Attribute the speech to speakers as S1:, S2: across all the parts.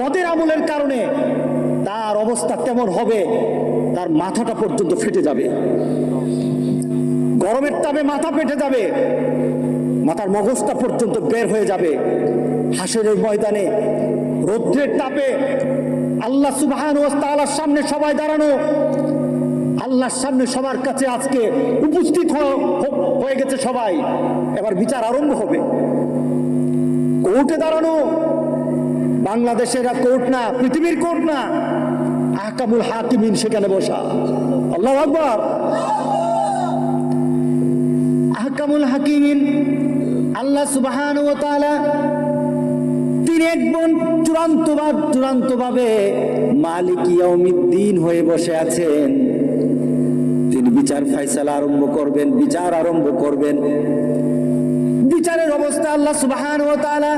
S1: বদের আমলের কারণে তার অবস্থা তেমন হবে, তার মাথাটা পর্যন্ত ফেটে যাবে, গরমের তাপে মাথা ফেটে যাবে, মাথার মগজটা পর্যন্ত বের হয়ে যাবে। হাসরের ময়দানে রৌদ্রের তাপে আল্লাহ সুবহানাহু ওয়া তাআলার সামনে সবাই দাঁড়ানো, আল্লাহর সামনে সবার কাছে আজকে উপস্থিত হয়ে গেছে সবাই। এবার বিচার আরম্ভ হবে। কোর্টে দাঁড়ানো, বাংলাদেশের কোর্ট না, পৃথিবীর কোর্ট না, আহকামুল হাকিমিন সেখানে বসা। আল্লাহু আকবার। আহকামুল হাকিমিন আল্লাহ সুবহানাহু ওয়া তাআলা তিনি একজন চূড়ান্তভাবে মালিক ইয়াউমিদ্দিন হয়ে বসে আছেন। তিনি বিচার ফায়সালা আরম্ভ করবেন, বিচার আরম্ভ করবেন। বিচারের অবস্থা আল্লাহ সুবহানাহু ওয়া তাআলা,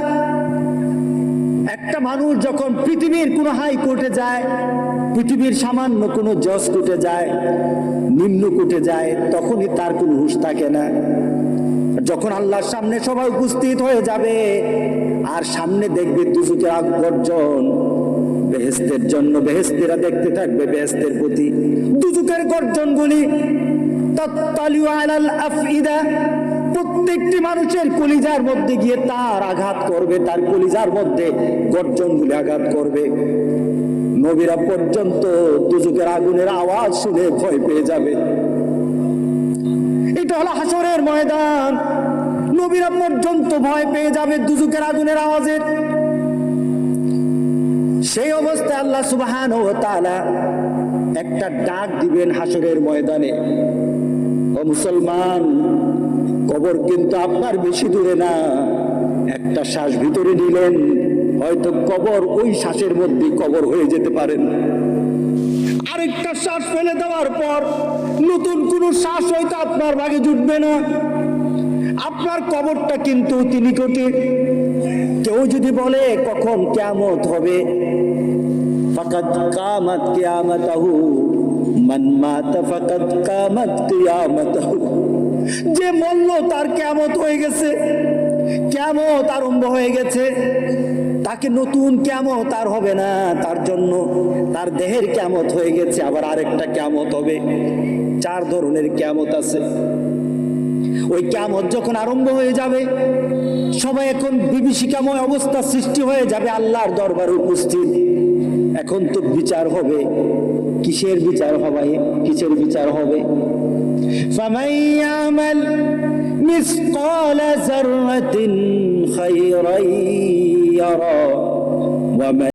S1: একটা মানুষ যখন পৃথিবীর কোন হাইকোর্টে যায়, পৃথিবীর সামান্য কোন জজ কোর্টে যায়, নিম্ন কোর্টে যায়, তখনই তার কোনো হুঁশ থাকে না। যখন আল্লাহর সামনে সবাই উপস্থিত হয়ে যাবে আর সামনে দেখবে দুজকের আগ গর্জন, বেহেশতের জন্য বেহেশতেরা দেখতে থাকবে বেহেশতের প্রতি, দুজকের গর্জনগুলি তাত্তালিউ আলাল আফইদা, প্রত্যেকটি মানুষের কলিজার মধ্যে গিয়ে তার আঘাত করবে, তার কলিজার মধ্যে গর্জনগুলি আঘাত করবে। নবীরা পর্যন্ত দুজকের আগুনের আওয়াজ শুনে ভয় পেয়ে যাবে। এটা হলো হাসরের ময়দান। নবীরা পর্যন্ত ভয় পেয়ে যাবে দুজকের আগুনের আওয়াজের। সেই অবস্থায় আল্লাহ সুবহানাহু ওয়া তাআলা একটা ডাক দিবেন হাসরের ময়দানে, ও মুসলমান, কবর কিন্তু আপনার বেশি দূরে না। একটা শ্বাস ভিতরে নিলেন, হয়তো কবর ওই শ্বাসের মধ্যে কবর হয়ে যেতে পারেন। আরেকটা শ্বাস ফেলে দেওয়ার পর নতুন কোন শ্বাস হয়তো আপনার ভাগে জুটবে না। আপনার কবরটা কিন্তু অতি নিকটে। কেউ যদি বলে কখন কিয়ামত হবে, ফাকাদ কামাত কিয়ামাতাহু, মান মাতা ফাকাদ কামাত কিয়ামাতাহু, যে মরল তার কিয়ামত হয়ে গেছে, কিয়ামত আরম্ভ হয়ে গেছে। তাকে নতুন কিয়ামত আর হবে না, তার জন্য তার দেহের কিয়ামত হয়ে গেছে। আবার আরেকটা কিয়ামত হবে। 4 ধরনের কিয়ামত আছে। ওই কিয়ামত যখন আরম্ভ হয়ে যাবে, সবাই এখন বিভীষিকাময় অবস্থা সৃষ্টি হয়ে যাবে আল্লাহর দরবারে উপস্থিত। এখন তো বিচার হবে। কিসের বিচার হবে? কিসের বিচার হবে? ফামান ইয়ামাল মিসকালা যাররাতিন খায়রান ইয়ারা ওয়া